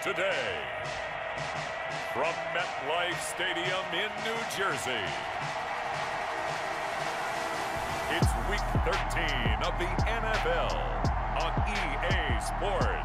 today, from MetLife Stadium in New Jersey, it's Week 13 of the NFL on EA Sports.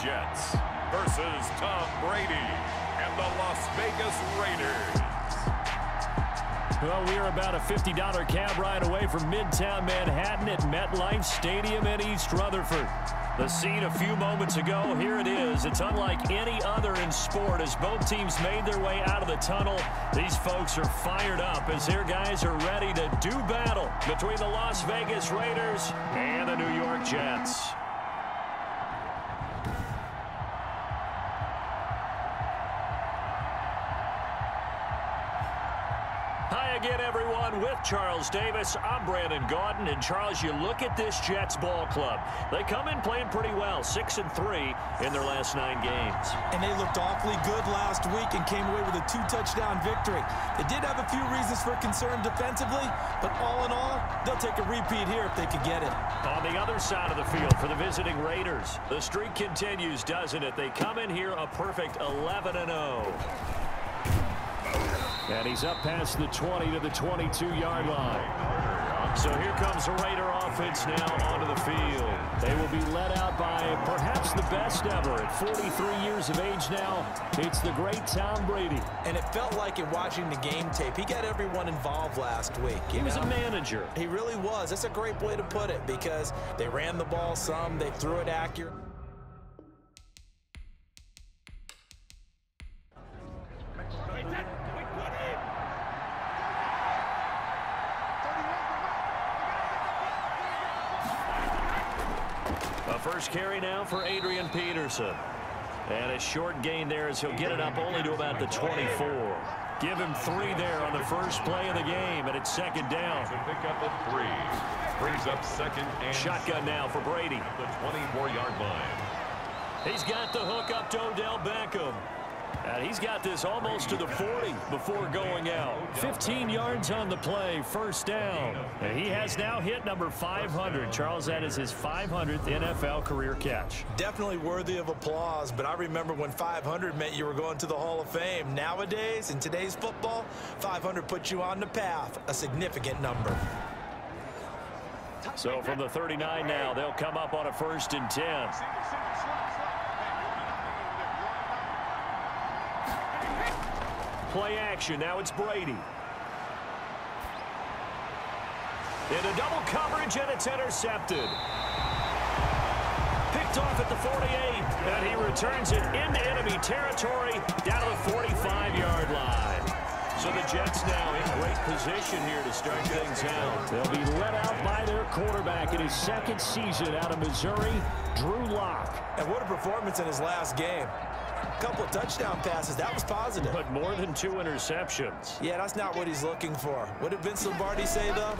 Jets versus Tom Brady and the Las Vegas Raiders. Well, we're about a $50 cab ride away from Midtown Manhattan at MetLife Stadium in East Rutherford. The scene a few moments ago, here it is. It's unlike any other in sport as both teams made their way out of the tunnel. These folks are fired up as their guys are ready to do battle between the Las Vegas Raiders and the New York Jets. Hi again, everyone. With Charles Davis, I'm Brandon Gaudin. And Charles, you look at this Jets ball club. They come in playing pretty well, 6-3 in their last 9 games. And they looked awfully good last week and came away with a 2-touchdown victory. They did have a few reasons for concern defensively, but all in all, they'll take a repeat here if they could get it. On the other side of the field for the visiting Raiders, the streak continues, doesn't it? They come in here a perfect 11-0. And he's up past the 20 to the 22-yard line. So here comes the Raider offense now onto the field. They will be led out by perhaps the best ever at 43 years of age now. It's the great Tom Brady. And it felt like in watching the game tape, he got everyone involved last week. He was a manager. He really was. That's a great way to put it because they ran the ball some, they threw it accurate. First carry now for Adrian Peterson. And a short gain there as he'll get it up only to about the 24. Give him 3 there on the first play of the game, and it's second down. To pick up a 3. Brings up second and shotgun now for Brady. At the 24-yard line. He's got the hook up to Odell Beckham. And he's got this almost to the 40 before going out. 15 yards on the play, first down. And he has now hit number 500. Charles, that is his 500th NFL career catch. Definitely worthy of applause, but I remember when 500 meant you were going to the Hall of Fame. Nowadays, in today's football, 500 puts you on the path, a significant number. So from the 39 now, they'll come up on a 1st and 10. Play action. Now it's Brady. Into double coverage, and it's intercepted. Picked off at the 48, and he returns it into enemy territory down to the 45-yard line. So the Jets now in great position here to start things out. They'll be let out by their quarterback in his 2nd season out of Missouri, Drew Lock. And what a performance in his last game. Couple of touchdown passes. That was positive. But more than 2 interceptions. Yeah, that's not what he's looking for. What did Vince Lombardi say, though?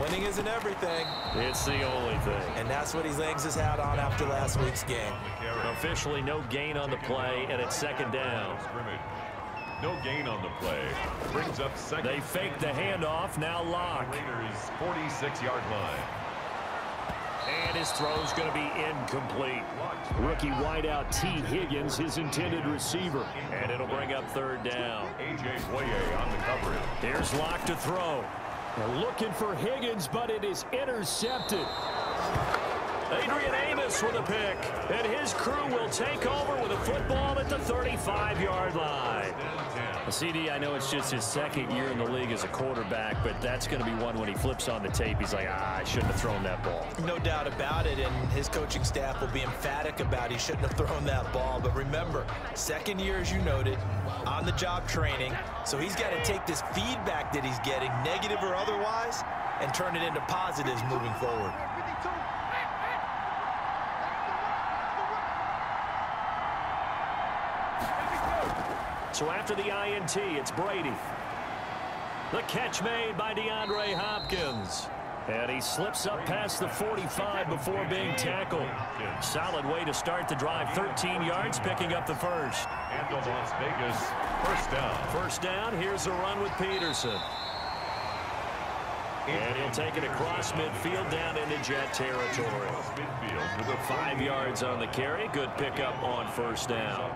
Winning isn't everything. It's the only thing. And that's what he hangs his hat on after last week's game. Officially no gain on the play, and it's second down. No gain on the play. Brings up second. They fake the handoff. Now Lock. Raiders 46-yard line. And his throw's going to be incomplete. Rookie wideout T. Higgins, his intended receiver. And it'll bring up 3rd down. A.J. Boye on the coverage. Here's Lock to throw. They're looking for Higgins, but it is intercepted. Adrian Amos with a pick. And his crew will take over with a football at the 35-yard line. CD, I know it's just his 2nd year in the league as a quarterback, but that's going to be one when he flips on the tape. He's like, I shouldn't have thrown that ball. No doubt about it, and his coaching staff will be emphatic about he shouldn't have thrown that ball. But remember, 2nd year, as you noted, on-the-job training, so he's got to take this feedback that he's getting, negative or otherwise, and turn it into positives moving forward. So after the INT, it's Brady. The catch made by DeAndre Hopkins. And he slips up past the 45 before being tackled. Solid way to start the drive. 13 yards, picking up the first. And the Las Vegas first down. First down, here's a run with Peterson. And he'll take it across midfield down into Jet territory. 5 yards on the carry. Good pickup on first down.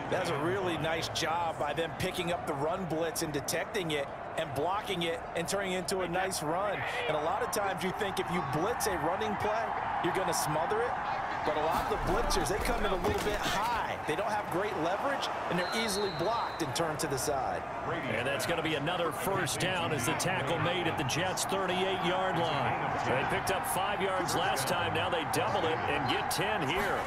That's a really nice job by them picking up the run blitz and detecting it and blocking it and turning it into a nice run. And a lot of times you think if you blitz a running play, you're going to smother it. But a lot of the blitzers, they come in a little bit high. They don't have great leverage, and they're easily blocked and turned to the side. And that's going to be another first down as the tackle made at the Jets' 38-yard line. They picked up 5 yards last time. Now they double it and get 10 here.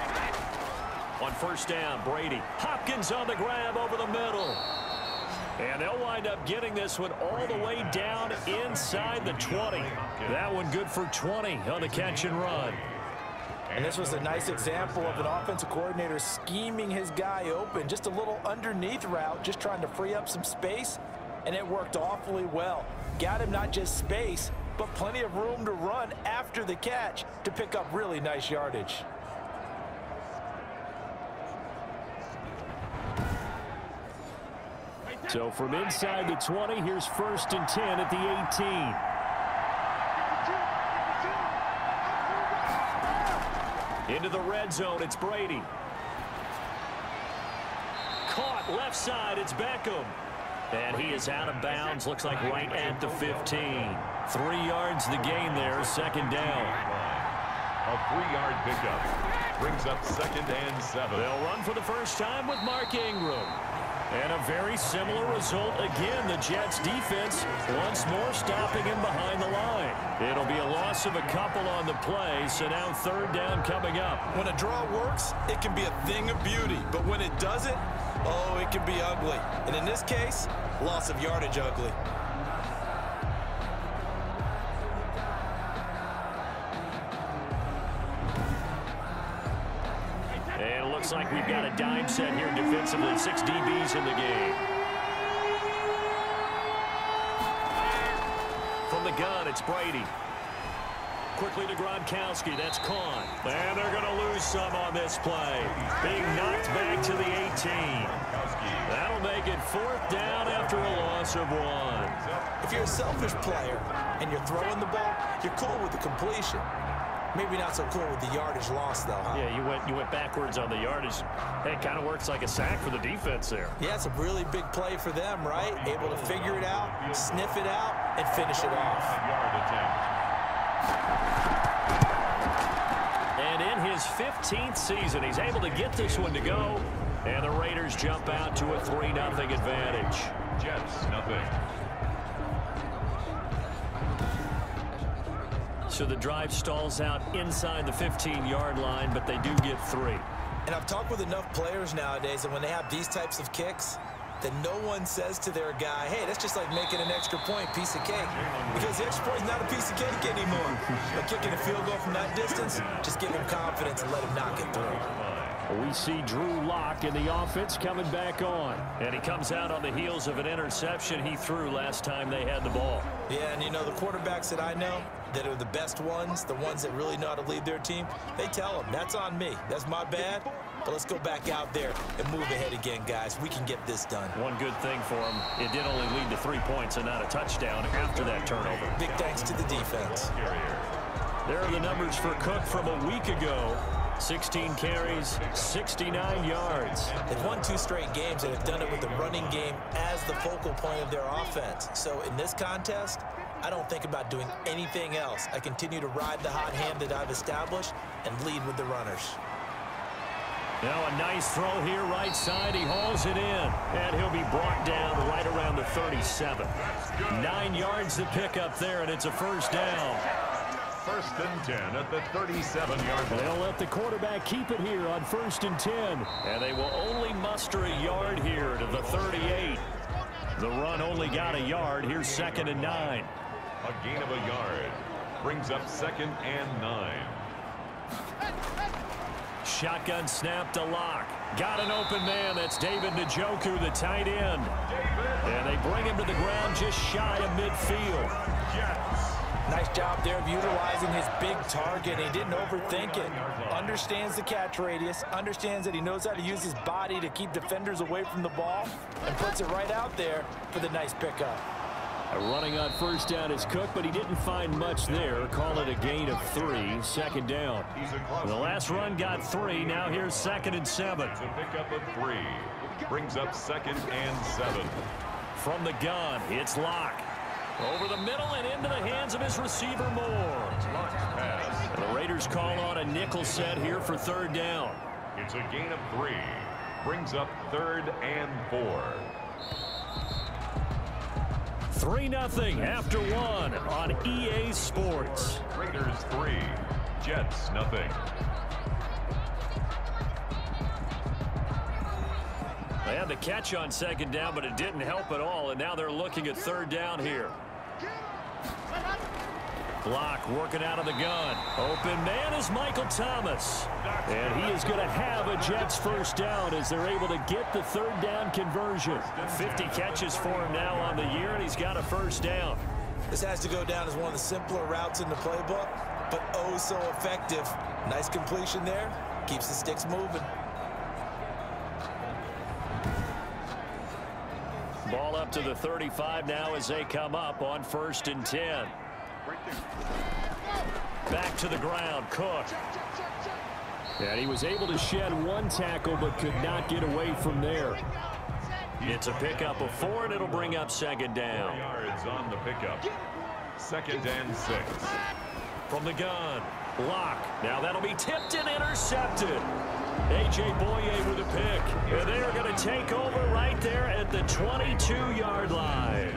On first down, Brady. Hopkins on the grab over the middle. And they'll wind up getting this one all the way down inside the 20. That one good for 20 on the catch and run. And this was a nice example of an offensive coordinator scheming his guy open. Just a little underneath route, just trying to free up some space, and it worked awfully well. Got him not just space, but plenty of room to run after the catch to pick up really nice yardage. So from inside the 20, here's first and 10 at the 18. Into the red zone, it's Brady. Caught left side, it's Beckham. And he is out of bounds, looks like right at the 15. 3 yards the gain there, second down. A 3-yard pickup brings up second and 7. They'll run for the first time with Mark Ingram. And a very similar result again. The Jets defense once more stopping him behind the line. It'll be a loss of a couple on the play, so now third down coming up. When a draw works, it can be a thing of beauty. But when it doesn't, oh, it can be ugly. And in this case, loss of yardage ugly. And it looks like we've got a dime set here defensively. 6 DBs in the game. From the gun, it's Brady. Quickly to Gronkowski. That's Kahn. And they're going to lose some on this play. Being knocked back to the 18. That'll make it fourth down after a loss of 1. If you're a selfish player and you're throwing the ball, you're cool with the completion. Maybe not so cool with the yardage loss, though, huh? Yeah, you went backwards on the yardage. It kind of works like a sack for the defense there. Yeah, it's a really big play for them, right? Able to figure it out, sniff it out, and finish it off. And in his 15th season, he's able to get this one to go. And the Raiders jump out to a 3-0 advantage. Jets, nothing. So the drive stalls out inside the 15-yard line, but they do get 3. And I've talked with enough players nowadays that when they have these types of kicks, that no one says to their guy, hey, that's just like making an extra point, piece of cake. Because the extra point is not a piece of cake anymore. But kicking a field goal from that distance, just give him confidence and let him knock it through. We see Drew Lock in the offense coming back on. And he comes out on the heels of an interception he threw last time they had the ball. Yeah, and you know, the quarterbacks that I know that are the best ones, the ones that really know how to lead their team, they tell them, that's on me. That's my bad. But let's go back out there and move ahead again, guys. We can get this done. One good thing for him, it did only lead to 3 points and not a touchdown after that turnover. Big thanks to the defense. There are the numbers for Cook from a week ago. 16 carries, 69 yards. They've won 2 straight games and have done it with the running game as the focal point of their offense. So in this contest, I don't think about doing anything else. I continue to ride the hot hand that I've established and lead with the runners. Now a nice throw here right side. He hauls it in, and he'll be brought down right around the 37. 9 yards to pick up there, and it's a first down. First and 10 at the 37-yard line. They'll let the quarterback keep it here on first and 10. And they will only muster a yard here to the 38. The run only got a yard. Here's second and 9. A gain of a yard brings up second and 9. Shotgun snap to Lock. Got an open man. That's David Njoku, the tight end. And they bring him him to the ground just shy of midfield. Nice job there of utilizing his big target. He didn't overthink it. Understands the catch radius, understands that he knows how to use his body to keep defenders away from the ball, and puts it right out there for the nice pickup. Running on first down is Cook, but he didn't find much there. Call it a gain of 3, second down. The last run got 3. Now here's 2nd and 7. It's a pickup of 3. Brings up 2nd and 7. From the gun, it's Locke. Over the middle and into the hands of his receiver, Moore. Pass. And the Raiders call on a nickel set here for 3rd down. It's a gain of 3. Brings up 3rd and 4. 3-0 after 1 on EA Sports. Raiders 3. Jets nothing. They had the catch on 2nd down, but it didn't help at all, and now they're looking at 3rd down here. Block working out of the gun. Open man is Michael Thomas. And he is going to have a Jets 1st down as they're able to get the 3rd down conversion. 50 catches for him now on the year, and he's got a 1st down. This has to go down as one of the simpler routes in the playbook, but oh so effective. Nice completion there. Keeps the sticks moving. Ball up to the 35 now as they come up on 1st and 10. Back to the ground, Cook. And he was able to shed 1 tackle but could not get away from there. It's a pickup of 4, and it'll bring up 2nd down. 4 yards on the pickup. 2nd and 6. From the gun, Locke. Now that'll be tipped and intercepted. A.J. Boye with a pick. And they are going to take over right there at the 22-yard line.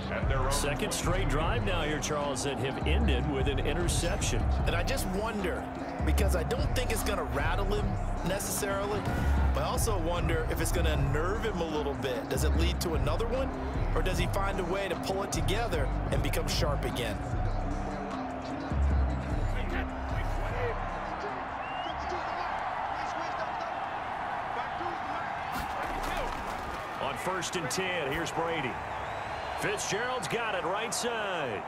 2nd straight drive now here, Charles, that have ended with an interception. And I just wonder, because I don't think it's going to rattle him necessarily, but I also wonder if it's going to unnerve him a little bit. Does it lead to another one, or does he find a way to pull it together and become sharp again? On 1st and 10, here's Brady. Fitzgerald's got it right side.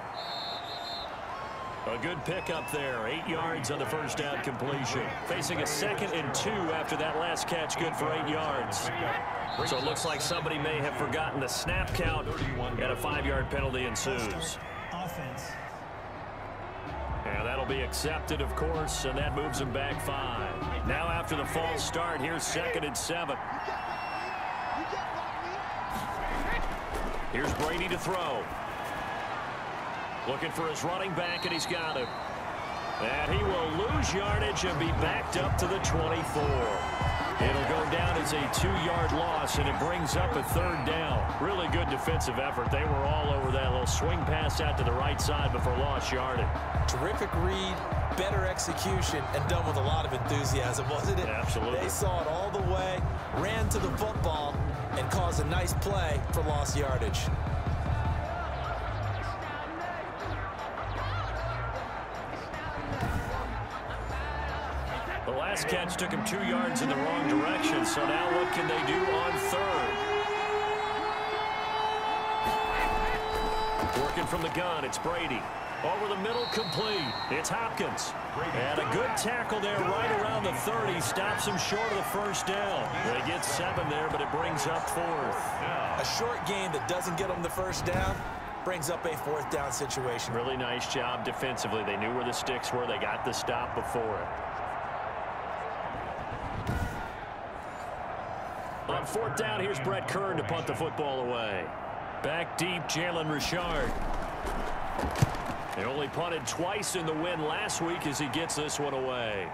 A good pickup there. 8 yards on the 1st down completion. Facing a 2nd and 2 after that last catch, good for 8 yards. So it looks like somebody may have forgotten the snap count, and a 5-yard penalty ensues. And that'll be accepted, of course, and that moves them back 5. Now after the false start, here's 2nd and 7. Here's Brady to throw. Looking for his running back, and he's got him. And he will lose yardage and be backed up to the 24. It'll go down as a 2-yard loss, and it brings up a 3rd down. Really good defensive effort. They were all over that little swing pass out to the right side before lost yardage. Terrific read, better execution, and done with a lot of enthusiasm, wasn't it? Absolutely. They saw it all the way, ran to the football, and caused a nice play for lost yardage. The last catch took him 2 yards in the wrong direction, so now what can they do on 3rd? Working from the gun, it's Brady. Over the middle, complete. It's Hopkins. And a good tackle there right around the 30. Stops him short of the 1st down. They get 7 there, but it brings up 4th. A short game that doesn't get them the 1st down brings up a 4th down situation. Really nice job defensively. They knew where the sticks were. They got the stop before it. On 4th down, here's Brett Kern to punt the football away. Back deep, Jalen Richard. They only punted twice in the win last week as he gets this one away.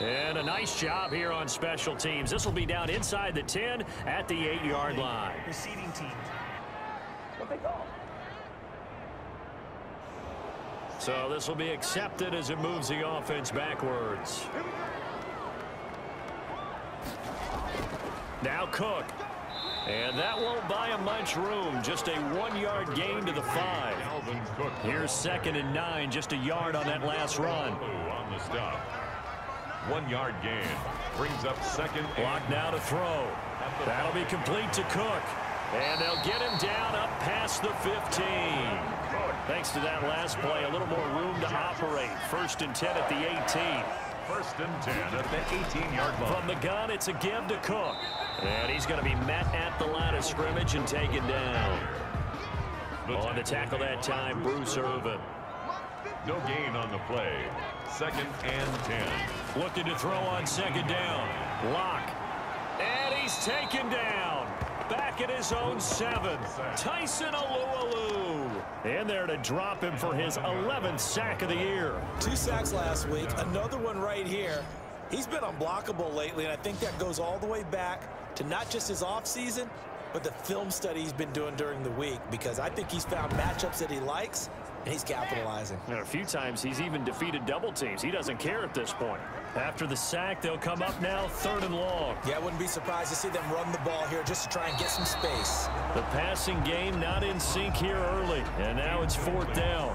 And a nice job here on special teams. This will be down inside the 10 at the 8-yard line. Receiving team. What they call? So this will be accepted as it moves the offense backwards. Now Cook. And that won't buy him much room. Just a 1-yard gain to the 5. Here's 2nd and 9. Just a yard on that last run. On the stop. 1-yard gain. Brings up 2nd. Block now to throw. That'll That'll be complete to Cook. And they'll get him down up past the 15. Thanks to that last play, a little more room to operate. 1st and 10 at the 18. 1st and 10 at the 18-yard line. From the gun, it's a give to Cook. And he's going to be met at the line of scrimmage and taken down. On the tackle that time, Bruce Irvin. No gain on the play. 2nd and 10. Looking to throw on 2nd down. Lock. And he's taken down. Back at his own 7. Tyson Alualu. In there to drop him for his 11th sack of the year. 2 sacks last week. Another one right here. He's been unblockable lately, and I think that goes all the way back to not just his offseason, but the film study he's been doing during the week, because I think he's found matchups that he likes, and he's capitalizing. And a few times he's even defeated double teams. He doesn't care at this point. After the sack, they'll come up now 3rd and long. Yeah, I wouldn't be surprised to see them run the ball here just to try and get some space. The passing game not in sync here early, and now it's 4th down.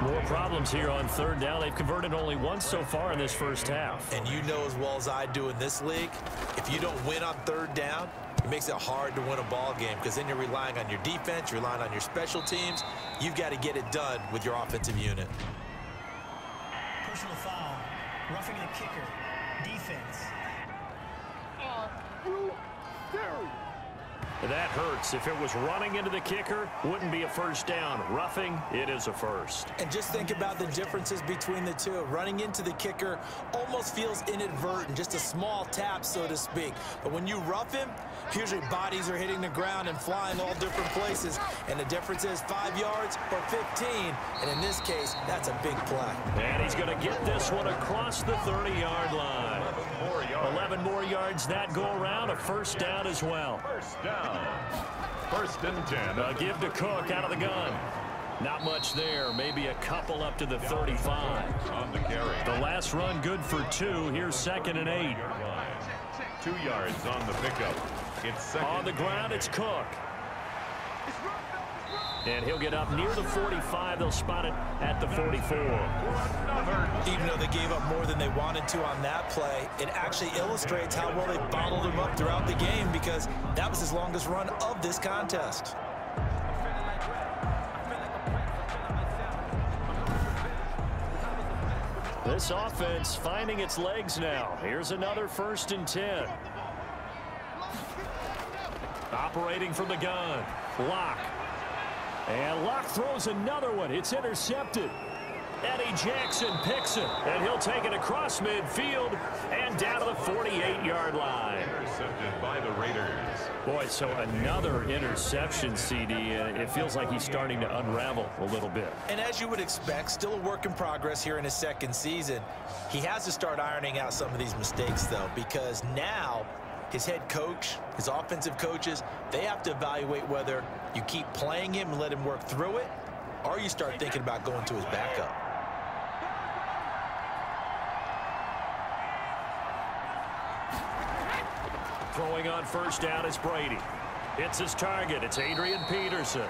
More problems here on 3rd down. They've converted only once so far in this first half. And you know as well as I do in this league, if you don't win on 3rd down, it makes it hard to win a ball game, because then you're relying on your defense, you're relying on your special teams. You've got to get it done with your offensive unit. Personal foul. Roughing the kicker. Defense. That hurts. If it was running into the kicker, wouldn't be a 1st down. Roughing, it is a 1st. And just think about the differences between the two. Running into the kicker almost feels inadvertent, just a small tap, so to speak. But when you rough him, usually bodies are hitting the ground and flying all different places. And the difference is 5 yards or 15. And in this case, that's a big play. And he's going to get this one across the 30-yard line. 11 more yards that go around. A 1st down as well. 1st down. 1st and 10. A give to Cook out of the gun. Not much there. Maybe a couple up to the 35. On the carry. The last run good for 2. Here's 2nd and 8. 2 yards on the pickup. It's 2nd. On the ground, it's Cook. And he'll get up near the 45. They'll spot it at the 44. Even though they gave up more than they wanted to on that play, it actually illustrates how well they bottled him up throughout the game, because that was his longest run of this contest. This offense finding its legs now. Here's another 1st and 10. Operating from the gun. Lock. And Lock throws another one. It's intercepted. Eddie Jackson picks it, and he'll take it across midfield and down to the 48-yard line. Intercepted by the Raiders. Boy, so another interception, CD. It feels like he's starting to unravel a little bit. And as you would expect, still a work in progress here in his 2nd season. He has to start ironing out some of these mistakes, though, because now his head coach, his offensive coaches, they have to evaluate whether you keep playing him and let him work through it, or you start thinking about going to his backup. Throwing on 1st down is Brady. It's his target. It's Adrian Peterson.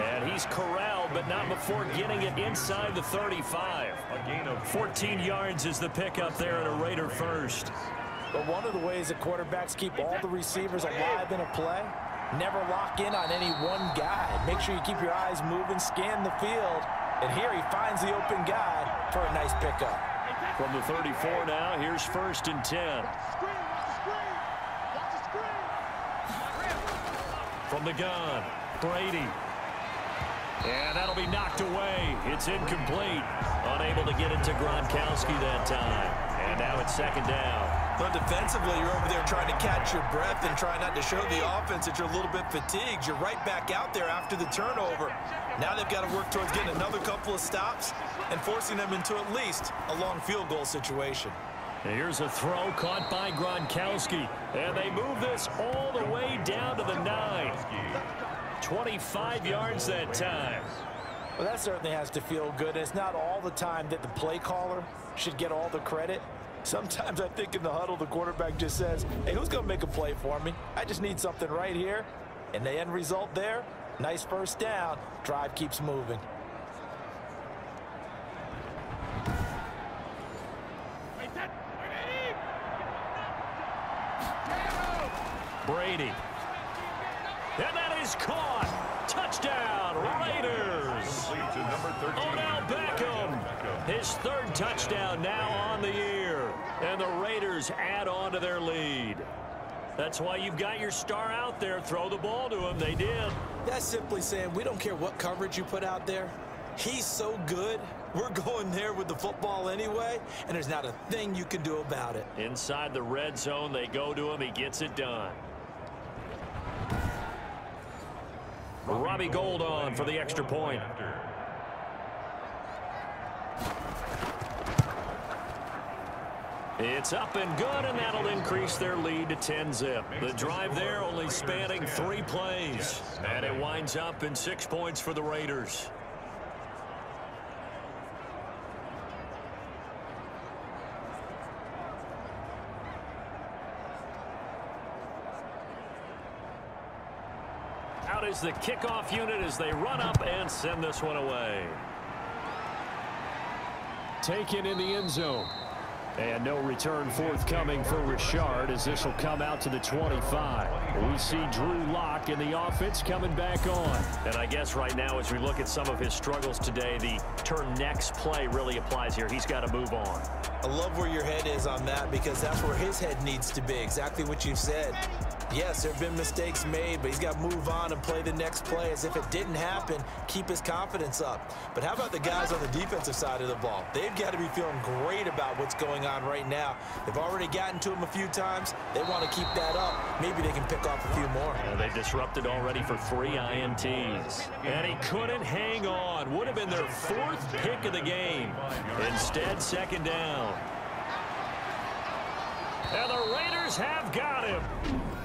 And he's corralled, but not before getting it inside the 35. A gain of 14 yards is the pickup there at a Raider 1st. But one of the ways that quarterbacks keep all the receivers alive in a play, never lock in on any one guy. Make sure you keep your eyes moving, scan the field. And here he finds the open guy for a nice pickup. From the 34 now, here's 1st and 10. From the gun, Brady. And that'll be knocked away. It's incomplete. Unable to get it to Gronkowski that time. And now it's 2nd down. But defensively, you're over there trying to catch your breath and try not to show the offense that you're a little bit fatigued. You're right back out there after the turnover. Now they've got to work towards getting another couple of stops and forcing them into at least a long field goal situation. Here's a throw caught by Gronkowski. And they move this all the way down to the 9. 25 yards that time. Well, that certainly has to feel good. It's not all the time that the play caller should get all the credit. Sometimes I think in the huddle, the quarterback just says, hey, who's going to make a play for me? I just need something right here. And the end result there, nice 1st down. Drive keeps moving. Brady. Brady. And that is caught. Touchdown, Raiders. Odell Beckham, his third touchdown now on the year. And the Raiders add on to their lead. That's why you've got your star out there. Throw the ball to him. They did. That's simply saying we don't care what coverage you put out there. He's so good. We're going there with the football anyway, and there's not a thing you can do about it. Inside the red zone, they go to him. He gets it done. Robbie Gould on for the extra point. It's up and good, and that'll increase their lead to 10-zip. The drive there only spanning 3 plays, and it winds up in 6 points for the Raiders. Out is the kickoff unit as they run up and send this one away. Taken in the end zone. And no return forthcoming for Richard as this will come out to the 25. We see Drew Lock in the offense coming back on. And I guess right now as we look at some of his struggles today, the turn next play really applies here. He's got to move on. I love where your head is on that because that's where his head needs to be. Exactly what you said. Yes, there have been mistakes made, but he's got to move on and play the next play as if it didn't happen. Keep his confidence up. But how about the guys on the defensive side of the ball? They've got to be feeling great about what's going on right now. They've already gotten to him a few times. They want to keep that up. Maybe they can pick off a few more. They disrupted already for 3 INTs. And he couldn't hang on. Would have been their 4th pick of the game. Instead, second down. And the Raiders have got him.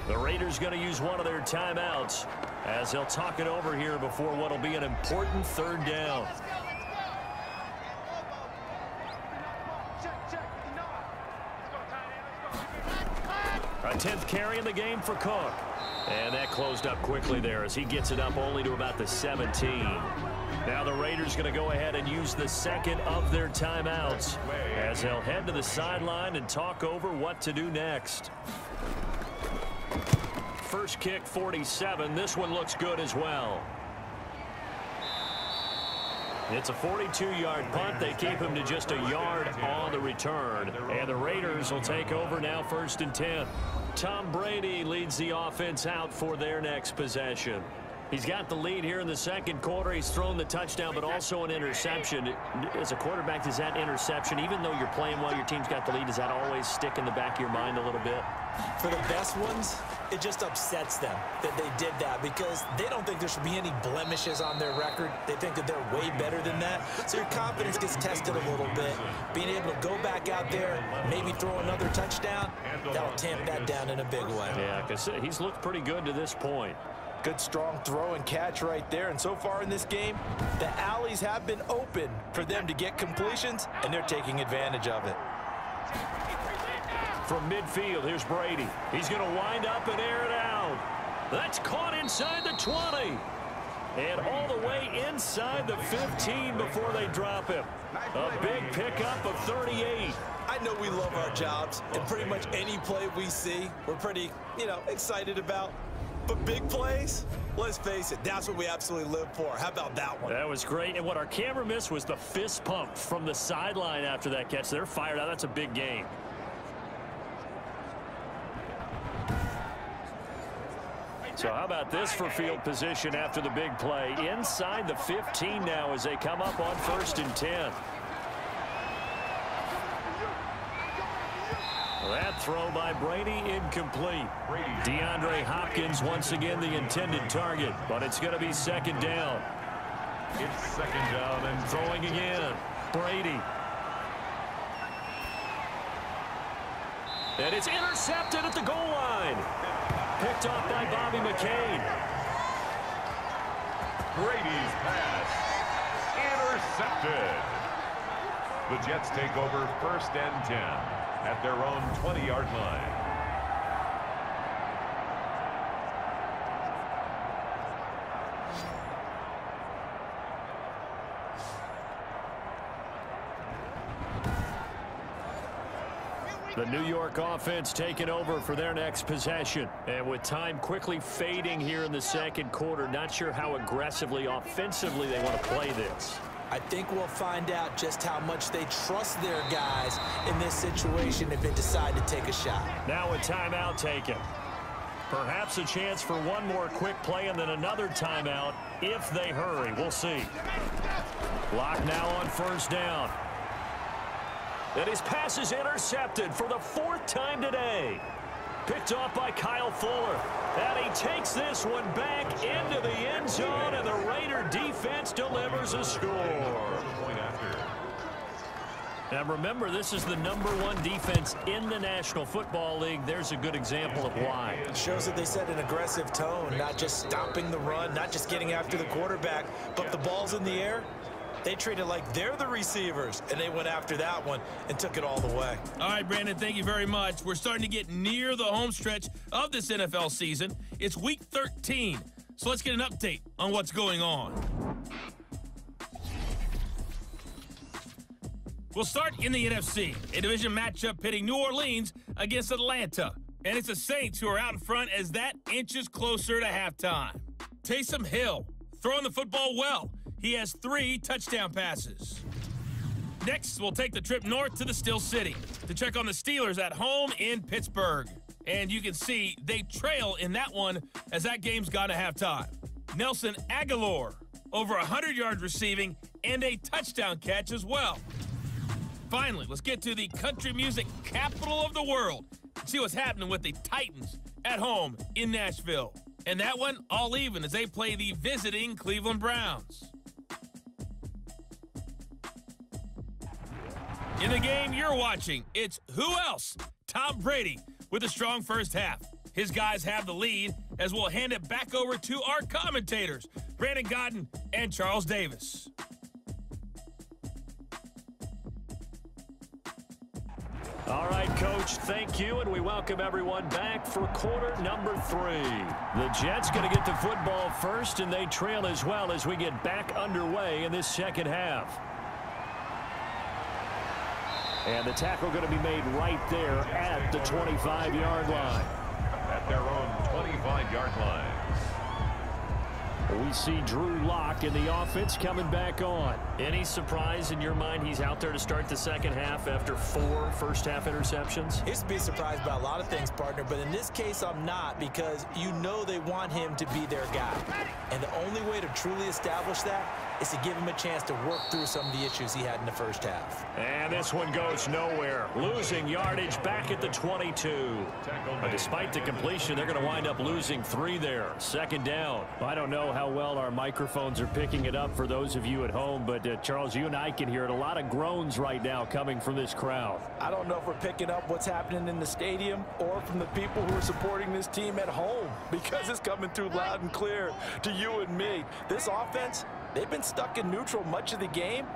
The Raiders going to use one of their timeouts as they'll talk it over here before what will be an important 3rd down. A 10th carry in the game for Cook. And that closed up quickly there as he gets it up only to about the 17. Now the Raiders going to go ahead and use the 2nd of their timeouts as they'll head to the sideline and talk over what to do next. First kick, 47. This one looks good as well. It's a 42-yard punt. They keep him to just a yard on the return. And the Raiders will take over now 1st and 10. Tom Brady leads the offense out for their next possession. He's got the lead here in the 2nd quarter. He's thrown the touchdown, but also an interception. As a quarterback, does that interception, even though you're playing well, your team's got the lead, does that always stick in the back of your mind a little bit? For the best ones, it just upsets them that they did that because they don't think there should be any blemishes on their record. They think that they're way better than that. So your confidence gets tested a little bit. Being able to go back out there, maybe throw another touchdown, that'll tamp that down in a big way. Yeah, because he's looked pretty good to this point. Good strong throw and catch right there. And so far in this game, the alleys have been open for them to get completions, and they're taking advantage of it. From midfield, here's Brady. He's going to wind up and air it out. That's caught inside the 20. And all the way inside the 15 before they drop him. A big pickup of 38. I know we love our jobs, and pretty much any play we see, we're pretty, excited about. But big plays, let's face it, that's what we absolutely live for. How about that one? That was great. And what our camera missed was the fist pump from the sideline after that catch. They're fired out. That's a big game. So how about this for field position after the big play? Inside the 15 now as they come up on 1st and 10. That throw by Brady incomplete. DeAndre Hopkins once again the intended target, but it's going to be 2nd down. It's 2nd down and Throwing again. Brady. And it's intercepted at the goal line. Picked off by Bobby McCain. Brady's pass intercepted. The Jets take over 1st and 10 at their own 20-yard line. The New York offense taking over for their next possession. And with time quickly fading here in the second quarter, not sure how aggressively, offensively they want to play this. I think we'll find out just how much they trust their guys in this situation if they decide to take a shot. Now a timeout taken. Perhaps a chance for one more quick play and then another timeout if they hurry. We'll see. Clock now on first down. And his pass is intercepted for the 4th time today. Picked off by Kyle Fuller. And he takes this one back into the end zone, and the Raider defense delivers a score. Now remember, this is the #1 defense in the National Football League. There's a good example of why. It shows that they set an aggressive tone, not just stopping the run, not just getting after the quarterback, but the ball's in the air. They treat it like they're the receivers, and they went after that one and took it all the way. All right, Brandon, thank you very much. We're starting to get near the home stretch of this NFL season. It's Week 13, so let's get an update on what's going on. We'll start in the NFC, a division matchup pitting New Orleans against Atlanta. And it's the Saints who are out in front as that inches closer to halftime. Taysom Hill throwing the football well. He has 3 touchdown passes. Next, we'll take the trip north to the Steel City to check on the Steelers at home in Pittsburgh. And you can see they trail in that one as that game's gone to halftime. Nelson Aguilar, over 100 yards receiving and a touchdown catch as well. Finally, let's get to the country music capital of the world and see what's happening with the Titans at home in Nashville. And that one all even as they play the visiting Cleveland Browns. In the game you're watching, it's who else? Tom Brady with a strong first half. His guys have the lead as we'll hand it back over to our commentators, Brandon Gaudin and Charles Davis. All right, Coach, thank you, and we welcome everyone back for quarter number 3. The Jets going to get the football first, and they trail as well as we get back underway in this second half. And the tackle going to be made right there at the 25-yard line. At their own 25-yard line. We see Drew Lock in the offense coming back on. Any surprise in your mind he's out there to start the second half after 4 first-half interceptions? Used to be surprised by a lot of things, partner, but in this case I'm not, because you know they want him to be their guy. And the only way to truly establish that is to give him a chance to work through some of the issues he had in the first half. And this one goes nowhere. Losing yardage back at the 22. But despite the completion, they're going to wind up losing 3 there. Second down. I don't know how well our microphones are picking it up for those of you at home, but Charles, you and I can hear it. A lot of groans right now coming from this crowd. I don't know if we're picking up what's happening in the stadium or from the people who are supporting this team at home, because it's coming through loud and clear to you and me. This offense, they've been stuck in neutral much of the game,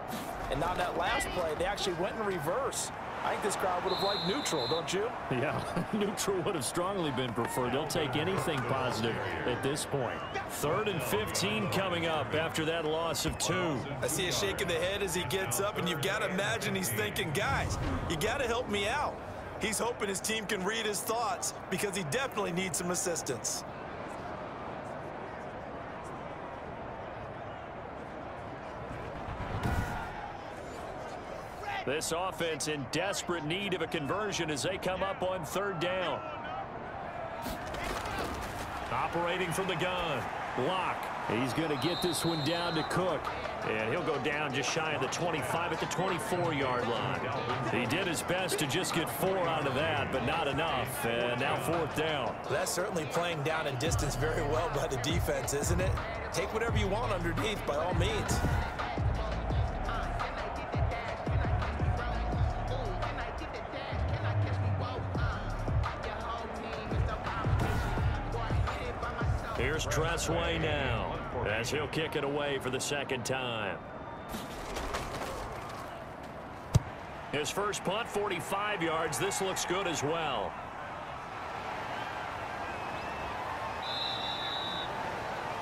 and on that last play, they actually went in reverse. I think this crowd would have liked neutral, don't you? Yeah, neutral would have strongly been preferred. They'll take anything positive at this point. 3rd and 15 coming up after that loss of 2. I see a shake of the head as he gets up, and you've got to imagine he's thinking, guys, you got to help me out. He's hoping his team can read his thoughts because he definitely needs some assistance. This offense in desperate need of a conversion as they come up on 3rd down. Operating from the gun. Lock. He's going to get this one down to Cook. And he'll go down just shy of the 25 at the 24-yard line. He did his best to just get 4 out of that, but not enough. And now 4th down. That's certainly playing down in distance very well by the defense, isn't it? Take whatever you want underneath by all means. Here's Tressway now as he'll kick it away for the 2nd time. His first punt, 45 yards. This looks good as well.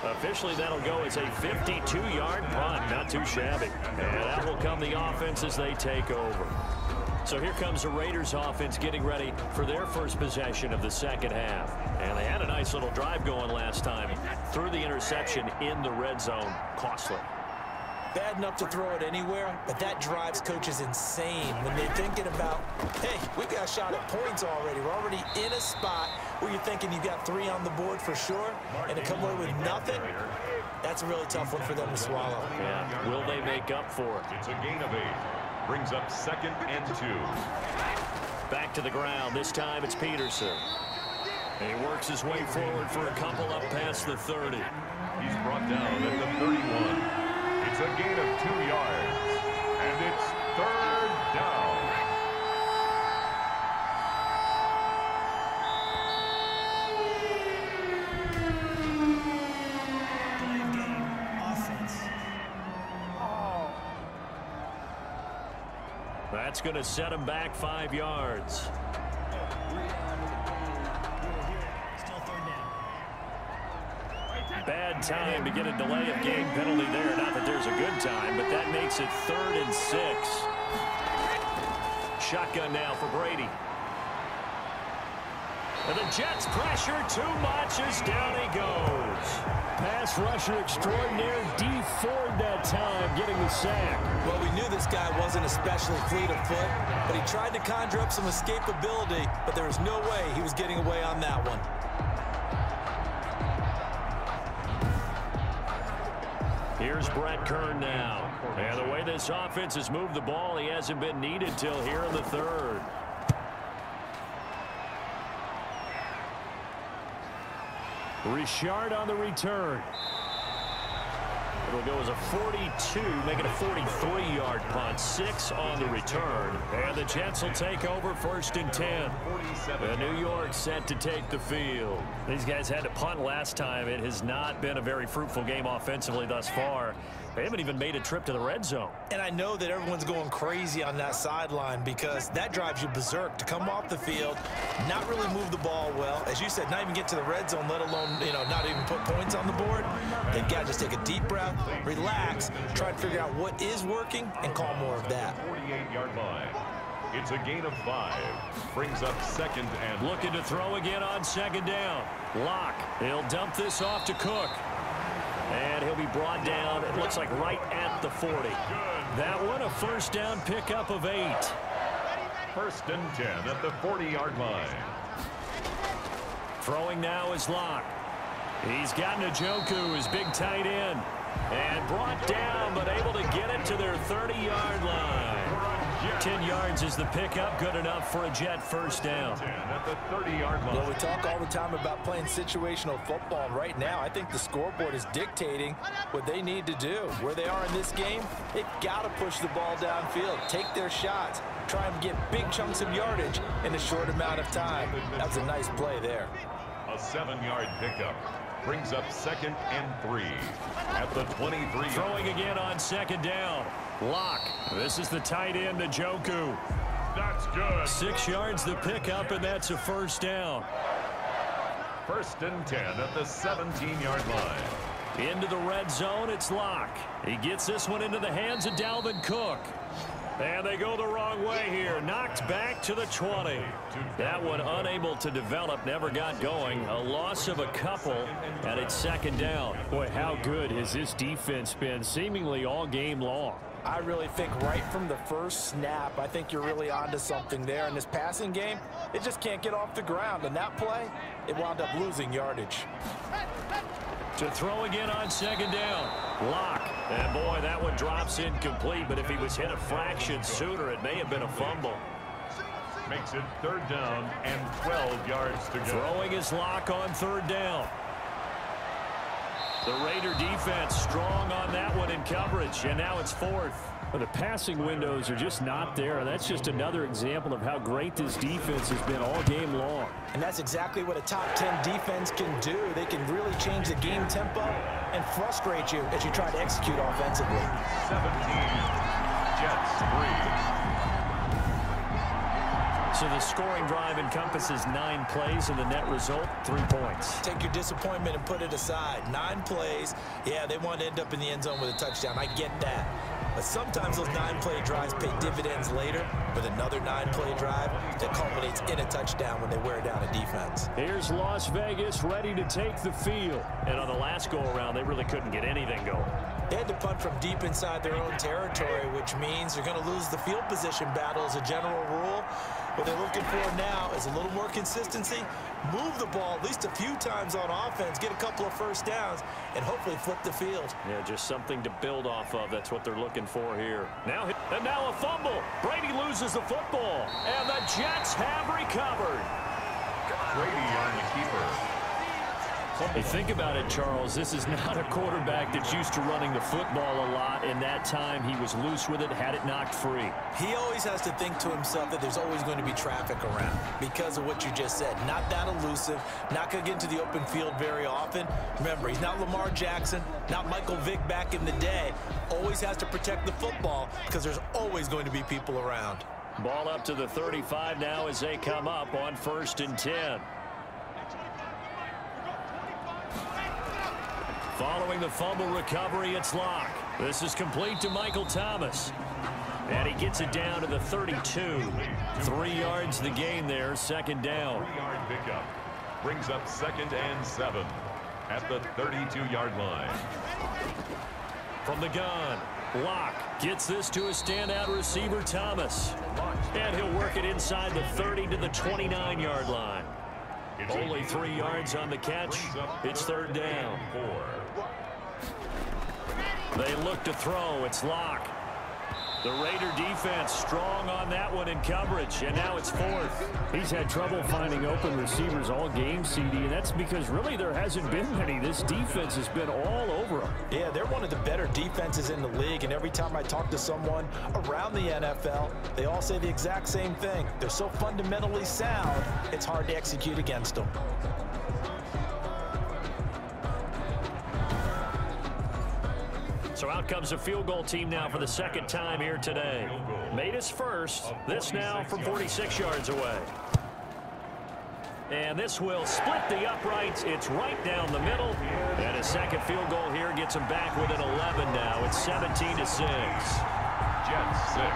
Officially, that'll go as a 52-yard punt. Not too shabby. And that will come the offense as they take over. So here comes the Raiders offense getting ready for their first possession of the second half. And they had a nice little drive going last time. Threw the interception in the red zone. Costly. Bad enough to throw it anywhere, but that drives coaches insane when they're thinking about, hey, we got a shot at points already. We're already in a spot where you're thinking you got 3 on the board for sure, and to come away with nothing, that's a really tough one for them to swallow. Yeah. Will they make up for it? It's a gain of 8. Brings up 2nd and 2. Back to the ground. This time it's Peterson. And he works his way forward for a couple up past the 30. He's brought down at the 31. It's a gain of 2 yards. And it's 3rd down. Delay of game, offense. That's going to set him back 5 yards. Still 3rd down. Bad time to get a delay of game penalty there. Not that there's a good time, but that makes it 3rd and 6. Shotgun now for Brady. And the Jets pressure too much as down he goes. Pass rusher extraordinaire, Dee Ford that time getting the sack. Well, we knew this guy wasn't especially fleet of foot, but he tried to conjure up some escapability, but there was no way he was getting away on that one. Here's Brett Kern now. And the way this offense has moved the ball, he hasn't been needed till here in the 3rd. Richard on the return. It'll go as a 42, make it a 43-yard punt. 6 on the return. And the Jets will take over 1st and 10. And New York set to take the field. These guys had to punt last time. It has not been a very fruitful game offensively thus far. They haven't even made a trip to the red zone. And I know that everyone's going crazy on that sideline because that drives you berserk to come off the field, not really move the ball well. As you said, not even get to the red zone, let alone, not even put points on the board. They've got to just take a deep breath, relax, try to figure out what is working, and call more of that. 48-yard line. It's a gain of 5. Brings up 2nd and... Looking to throw again on 2nd down. Lock. He'll dump this off to Cook. And he'll be brought down, it looks like right at the 40. That one a 1st down pickup of 8. 1st and 10 at the 40-yard line. Throwing now is Lock. He's got Njoku, his big tight end. And brought down, but able to get it to their 30-yard line. 10 yards is the pickup, good enough for a Jet 1st down. At the 30-yard line. Well, we talk all the time about playing situational football, and right now I think the scoreboard is dictating what they need to do. Where they are in this game, they've got to push the ball downfield, take their shots, try and get big chunks of yardage in a short amount of time. That was a nice play there. A 7-yard pickup. Brings up 2nd and 3 at the 23. Throwing again on 2nd down. Lock. This is the tight end, Njoku. That's good. 6 yards the pickup, and that's a 1st down. 1st and 10 at the 17-yard line. Into the red zone, it's Lock. He gets this one into the hands of Dalvin Cook. And they go the wrong way here. Knocked back to the 20. That one unable to develop, never got going. A loss of a couple, and it's 2nd down. Boy, how good has this defense been seemingly all game long? I really think right from the first snap, I think you're really onto something there. In this passing game, it just can't get off the ground. And that play, it wound up losing yardage. To throw again on 2nd down. Lock. And boy, that one drops incomplete, but if he was hit a fraction sooner, it may have been a fumble. Makes it 3rd down and 12 yards to go. Throwing his Lock on 3rd down. The Raider defense strong on that one in coverage, and now it's 4th. Well, the passing windows are just not there. That's just another example of how great this defense has been all game long. And that's exactly what a top 10 defense can do. They can really change the game tempo and frustrate you as you try to execute offensively. 17, Jets 3. So the scoring drive encompasses 9 plays, and the net result, 3 points. Take your disappointment and put it aside. 9 plays. Yeah, they want to end up in the end zone with a touchdown. I get that. But sometimes those 9-play drives pay dividends later with another 9-play drive that culminates in a touchdown when they wear down a defense. Here's Las Vegas ready to take the field. And on the last go-around, they really couldn't get anything going. They had to punt from deep inside their own territory, which means they're going to lose the field position battle as a general rule. What they're looking for now is a little more consistency, move the ball at least a few times on offense, get a couple of first downs, and hopefully flip the field. Yeah, just something to build off of. That's what they're looking for here. Now a fumble. Brady loses the football, and the Jets have recovered. Brady on the keeper. Hey, think about it, Charles. This is not a quarterback that's used to running the football a lot. In that time, he was loose with it, had it knocked free. He always has to think to himself that there's always going to be traffic around because of what you just said. Not that elusive, not going to get into the open field very often. Remember, he's not Lamar Jackson, not Michael Vick back in the day. Always has to protect the football because there's always going to be people around. Ball up to the 35 now as they come up on 1st and 10. Following the fumble recovery, it's Locke. This is complete to Michael Thomas. And he gets it down to the 32. 3 yards the gain there, 2nd down. 3-yard pickup. Brings up 2nd and 7 at the 32-yard line. From the gun, Locke gets this to a standout receiver, Thomas. And he'll work it inside the 30 to the 29-yard line. Only 3 yards on the catch. It's 3rd down. They look to throw. It's Locke. The Raider defense strong on that one in coverage, and now it's 4th. He's had trouble finding open receivers all game, CD, and that's because really there hasn't been many. This defense has been all over them. Yeah, they're one of the better defenses in the league, and every time I talk to someone around the NFL, they all say the exact same thing. They're so fundamentally sound, it's hard to execute against them. So out comes a field goal team now for the 2nd time here today. Made his first. This now from 46 yards away. And this will split the uprights. It's right down the middle. And a 2nd field goal here gets him back within 11 now. It's 17-6. Jets 6.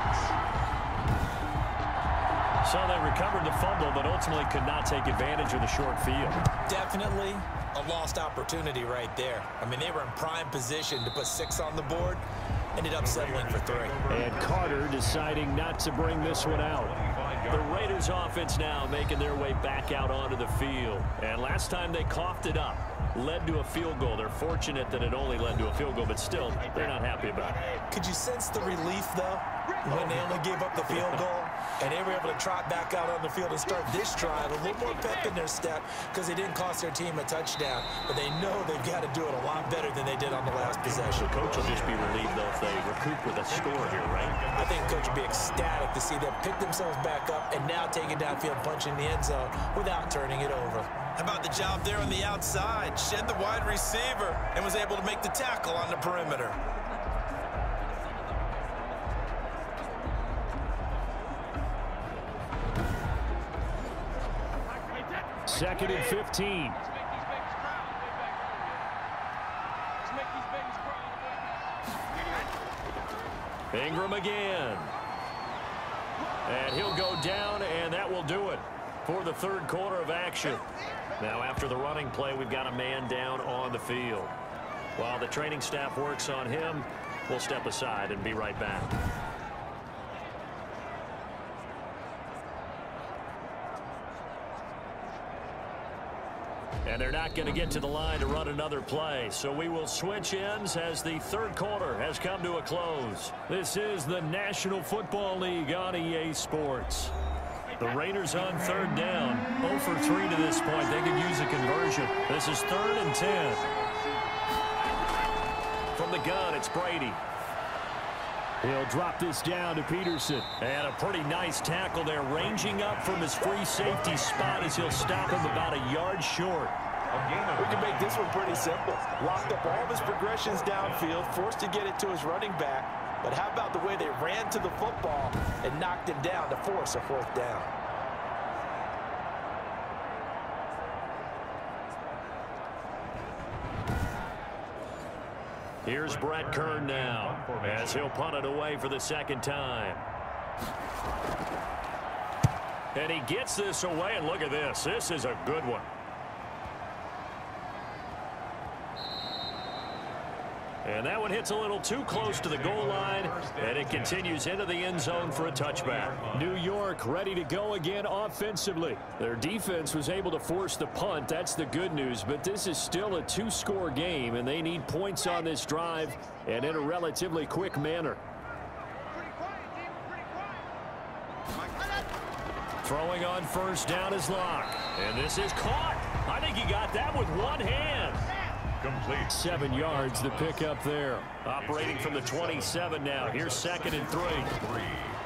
So they recovered the fumble, but ultimately could not take advantage of the short field. Definitely a lost opportunity right there. I mean, they were in prime position to put 6 on the board. Ended up settling for 3. And Carter deciding not to bring this one out. The Raiders offense now making their way back out onto the field. And last time they coughed it up, led to a field goal. They're fortunate that it only led to a field goal, but still, they're not happy about it. Could you sense the relief, though, when they only gave up the field goal? And they were able to trot back out on the field and start this drive. A little more pep in their step because they didn't cost their team a touchdown. But they know they've got to do it a lot better than they did on the last possession. The coach will just be relieved, though, if they recoup with a score here, right? I think the coach will be ecstatic to see them pick themselves back up and now take it downfield, punching the end zone without turning it over. How about the job there on the outside? Shed the wide receiver and was able to make the tackle on the perimeter. Second and 15. Ingram again. And he'll go down, and that will do it for the 3rd quarter of action. Now, after the running play, we've got a man down on the field. While the training staff works on him, we'll step aside and be right back. And they're not going to get to the line to run another play. So we will switch ends as the 3rd quarter has come to a close. This is the National Football League on EA Sports. The Raiders on 3rd down. 0 for 3 to this point. They could use a conversion. This is 3rd and 10. From the gun, it's Brady. He'll drop this down to Peterson. And a pretty nice tackle there, ranging up from his free safety spot as he'll stop him about a yard short. We can make this one pretty simple. Locked up all of his progressions downfield, forced to get it to his running back. But how about the way they ran to the football and knocked him down to force a 4th down? Here's Brett Kern now as he'll punt it away for the second time. And he gets this away, and look at this. This is a good one. And that one hits a little too close to the goal line, and it continues into the end zone for a touchback. New York ready to go again offensively. Their defense was able to force the punt. That's the good news, but this is still a two-score game, and they need points on this drive and in a relatively quick manner. Throwing on first down is Locke, and this is caught. I think he got that with one hand. Complete. 7 yards the pickup there. Operating from the 27 now. Here's 2nd and 3.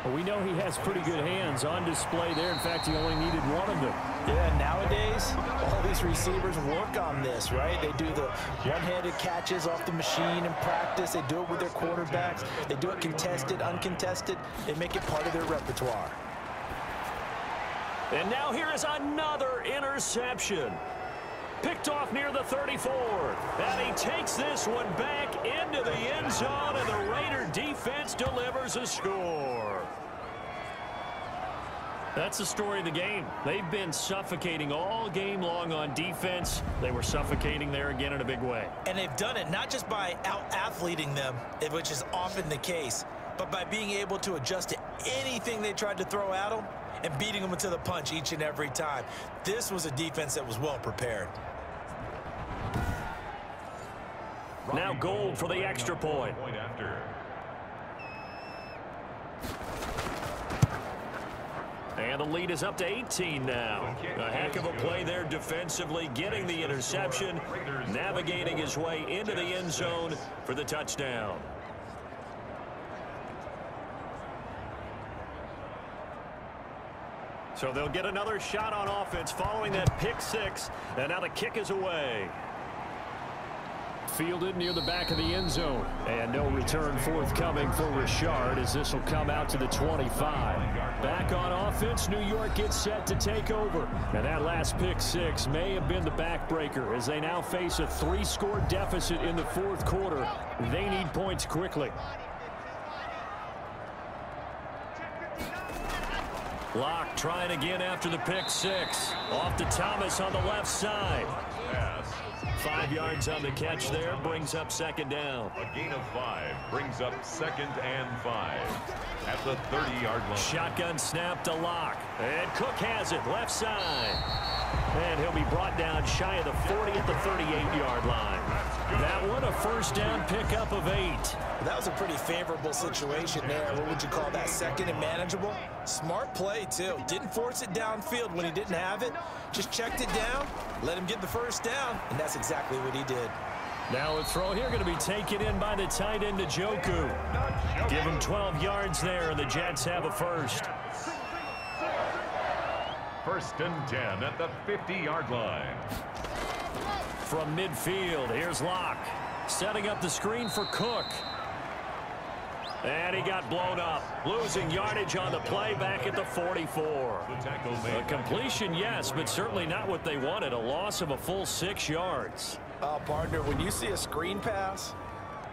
Well, we know he has pretty good hands on display there. In fact, he only needed one of them. Yeah, nowadays, all these receivers work on this, right? They do the one-handed catches off the machine in practice. They do it with their quarterbacks. They do it contested, uncontested. They make it part of their repertoire. And now here is another interception. Picked off near the 34. And he takes this one back into the end zone, and the Raider defense delivers a score. That's the story of the game. They've been suffocating all game long on defense. They were suffocating there again in a big way. And they've done it not just by out-athleting them, which is often the case, but by being able to adjust to anything they tried to throw at them and beating them to the punch each and every time. This was a defense that was well prepared. Now Gold for the extra point. And the lead is up to 18 now. A heck of a play there defensively, getting the interception, navigating his way into the end zone for the touchdown. So they'll get another shot on offense following that pick six, and now the kick is away. Fielded near the back of the end zone. And no return forthcoming for Richard as this will come out to the 25. Back on offense, New York gets set to take over. And that last pick six may have been the backbreaker as they now face a 3-score deficit in the fourth quarter. They need points quickly. Locke trying again after the pick six. Off to Thomas on the left side. 5 yards on the catch there, brings up 2nd down. A gain of 5 brings up 2nd and 5 at the 30-yard line. Shotgun snap to Locke. And Cook has it, left side. And he'll be brought down shy of the 40 at the 38-yard line. That one, a first down pickup of 8. That was a pretty favorable situation there. What would you call that? 2nd and manageable? Smart play, too. Didn't force it downfield when he didn't have it. Just checked it down, let him get the first down, and that's exactly what he did. Now a throw here going to be taken in by the tight end Njoku. Give him 12 yards there, and the Jets have a first. 1st and 10 at the 50-yard line. From midfield, here's Locke. Setting up the screen for Cook. And he got blown up. Losing yardage on the play back at the 44. A completion, yes, but certainly not what they wanted. A loss of a full 6 yards. Partner, when you see a screen pass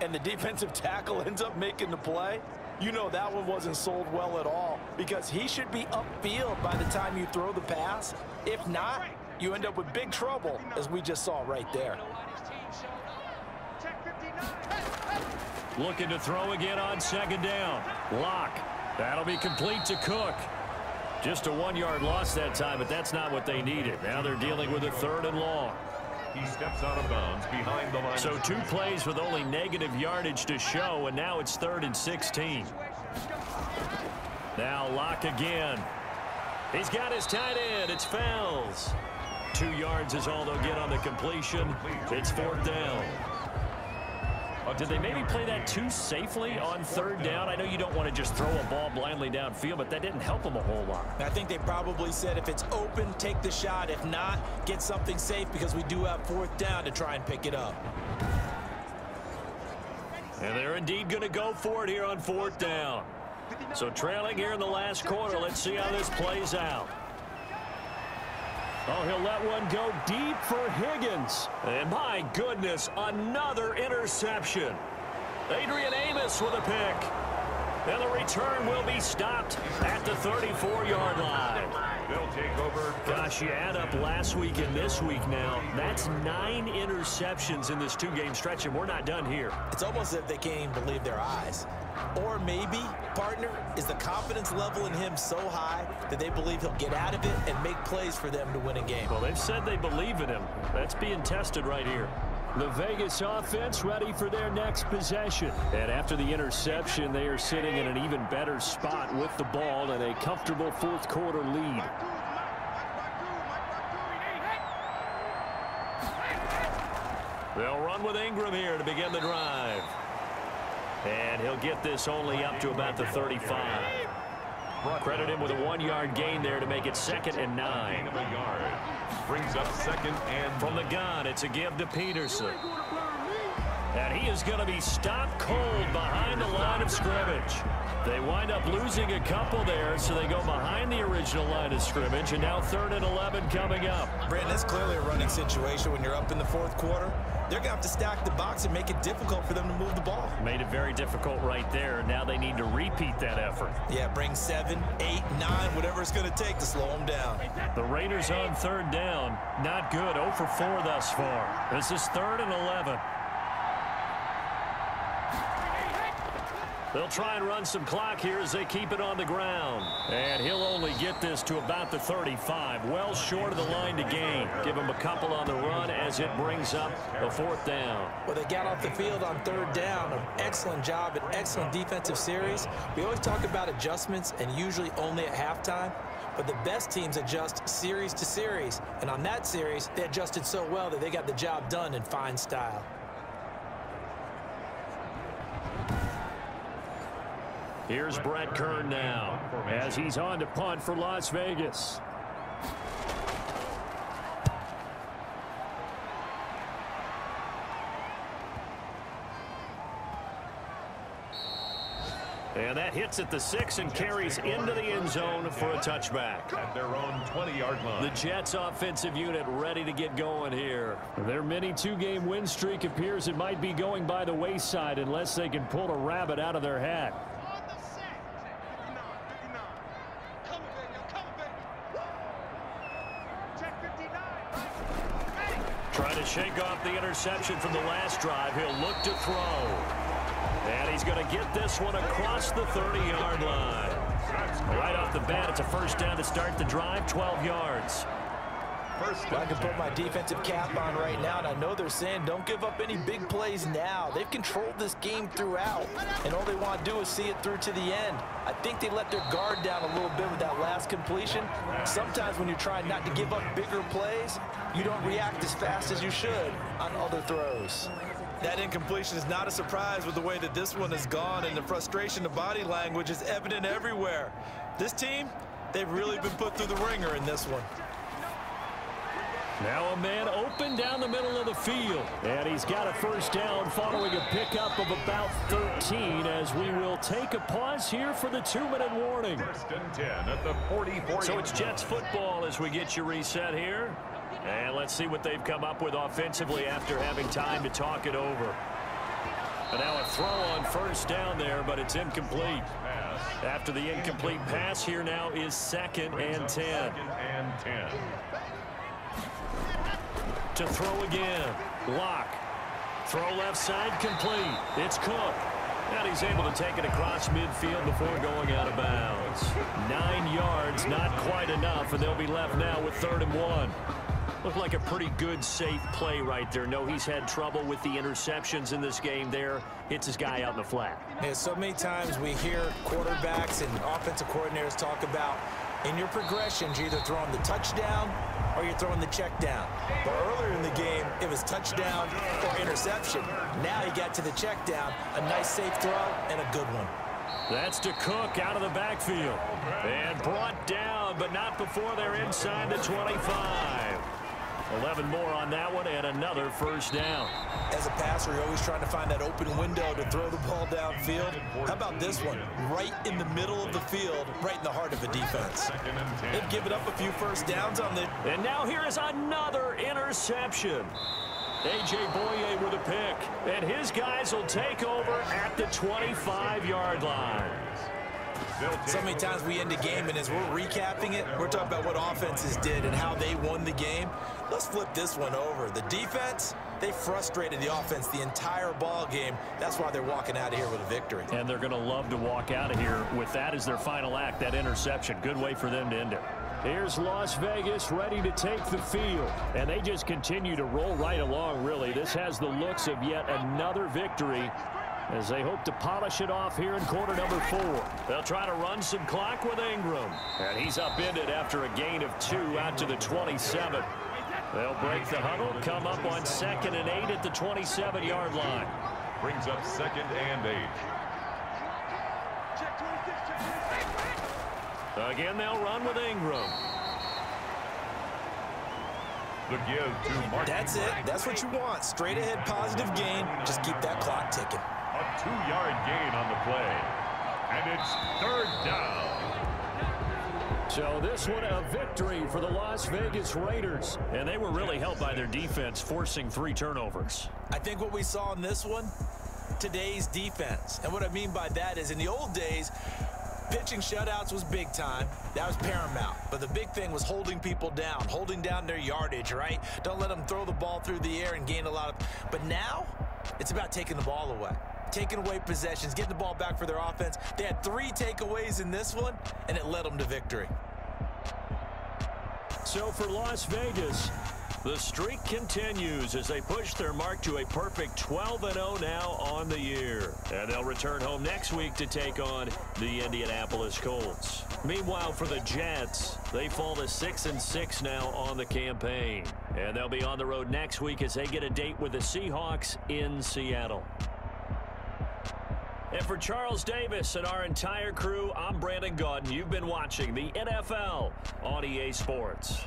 and the defensive tackle ends up making the play, you know that one wasn't sold well at all because he should be upfield by the time you throw the pass. If not, you end up with big trouble, as we just saw right there. Looking to throw again on 2nd down. Locke. That'll be complete to Cook. Just a 1-yard loss that time, but that's not what they needed. Now they're dealing with a 3rd and long. He steps out of bounds behind the line. So 2 plays with only negative yardage to show, and now it's 3rd and 16. Now Locke again. He's got his tight end. It's Fells. 2 yards is all they'll get on the completion. It's 4th down. Did they maybe play that too safely on 3rd down? I know you don't want to just throw a ball blindly downfield, but that didn't help them a whole lot. I think they probably said if it's open, take the shot. If not, get something safe because we do have 4th down to try and pick it up. And they're indeed going to go for it here on 4th down. So trailing here in the last quarter, let's see how this plays out. Oh, he'll let one go deep for Higgins. And my goodness, another interception. Adrian Amos with a pick. And the return will be stopped at the 34-yard line. They'll take over. Gosh, you add up last week and this week now. That's 9 interceptions in this 2-game stretch, and we're not done here. It's almost as if they can't even believe their eyes. Or maybe, partner, is the confidence level in him so high that they believe he'll get out of it and make plays for them to win a game. Well, they've said they believe in him. That's being tested right here. The Vegas offense ready for their next possession. And after the interception, they are sitting in an even better spot with the ball and a comfortable fourth-quarter lead. They'll run with Ingram here to begin the drive. And he'll get this only up to about the 35. Credit him with a 1-yard gain there to make it 2nd and 9. Gain of a yard. Brings up 2nd and from the gun, it's a give to Peterson. And he is going to be stopped cold behind the line of scrimmage. They wind up losing a couple there, so they go behind the original line of scrimmage, and now 3rd and 11 coming up. Brandon, that's clearly a running situation when you're up in the 4th quarter. They're going to have to stack the box and make it difficult for them to move the ball. Made it very difficult right there. Now they need to repeat that effort. Yeah, bring 7, 8, 9, whatever it's going to take to slow them down. The Raiders on 3rd down. Not good. 0 for 4 thus far. This is 3rd and 11. They'll try and run some clock here as they keep it on the ground. And he'll only get this to about the 35. Well short of the line to gain. Give him a couple on the run as it brings up a 4th down. Well, they got off the field on 3rd down. An excellent job, an excellent defensive series. We always talk about adjustments and usually only at halftime. But the best teams adjust series to series. And on that series, they adjusted so well that they got the job done in fine style. Here's Brett Kern now as he's on to punt for Las Vegas. And that hits at the 6 and carries into the end zone for a touchback. At their own 20-yard line. The Jets offensive unit ready to get going here. Their mini 2-game win streak appears it might be going by the wayside unless they can pull a rabbit out of their hat. Trying to shake off the interception from the last drive. He'll look to throw. And he's going to get this one across the 30-yard line. Right off the bat, it's a 1st down to start the drive, 12 yards. I can put my defensive cap on right now, and I know they're saying don't give up any big plays now. They've controlled this game throughout, and all they want to do is see it through to the end. I think they let their guard down a little bit with that last completion. Sometimes when you're trying not to give up bigger plays, you don't react as fast as you should on other throws. That incompletion is not a surprise with the way that this one has gone, and the frustration of body language is evident everywhere. This team, they've really been put through the ringer in this one. Now a man open down the middle of the field. And he's got a 1st down following a pickup of about 13 as we will take a pause here for the 2-minute warning. 1st and 10 at the 44. So it's Jets football as we get you reset here. And let's see what they've come up with offensively after having time to talk it over. And now a throw on 1st down there, but it's incomplete. After the incomplete pass, here now is 2nd and 10. 2nd and 10. To throw again. Lock. Throw left side complete. It's Cook. And he's able to take it across midfield before going out of bounds. 9 yards, not quite enough, and they'll be left now with 3rd and 1. Looked like a pretty good, safe play right there. No, he's had trouble with the interceptions in this game there. Hits his guy out in the flat. Yeah, so many times we hear quarterbacks and offensive coordinators talk about in your progressions, you're either throwing the touchdown or you're throwing the check down. But earlier in the game, it was touchdown or interception. Now he got to the check down, a nice safe throw and a good one. That's to Cook out of the backfield. And brought down, but not before they're inside the 25. 11 more on that one and another first down. As a passer, you're always trying to find that open window to throw the ball downfield. How about this one? Right in the middle of the field, right in the heart of a defense. They've given up a few first downs on the... And now here is another interception. A.J. Boye with a pick, and his guys will take over at the 25-yard line. So many times we end a game, and as we're recapping it, we're talking about what offenses did and how they won the game. Let's flip this one over. The defense, they frustrated the offense the entire ball game. That's why they're walking out of here with a victory. And they're going to love to walk out of here with that as their final act, that interception. Good way for them to end it. Here's Las Vegas ready to take the field. And they just continue to roll right along, really. This has the looks of yet another victory as they hope to polish it off here in quarter number 4. They'll try to run some clock with Ingram. And he's upended after a gain of 2 out to the 27. They'll break the huddle, come up on 2nd and 8 at the 27-yard line. Brings up 2nd and 8. Again, they'll run with Ingram. The give to Mark. That's it. That's what you want. Straight ahead positive gain. Just keep that clock ticking. A 2-yard gain on the play. And it's 3rd down. So this one a victory for the Las Vegas Raiders. And they were really helped by their defense, forcing 3 turnovers. I think what we saw in this one, today's defense. And what I mean by that is in the old days, pitching shutouts was big time. That was paramount. But the big thing was holding people down, holding down their yardage, right? Don't let them throw the ball through the air and gain a lot of... But now, it's about taking the ball away. Taking away possessions, getting the ball back for their offense. They had 3 takeaways in this one, and it led them to victory. So for Las Vegas, the streak continues as they push their mark to a perfect 12-0 now on the year. And they'll return home next week to take on the Indianapolis Colts. Meanwhile, for the Jets, they fall to 6-6 now on the campaign. And they'll be on the road next week as they get a date with the Seahawks in Seattle. And for Charles Davis and our entire crew, I'm Brandon Gaudin. You've been watching the NFL on EA Sports.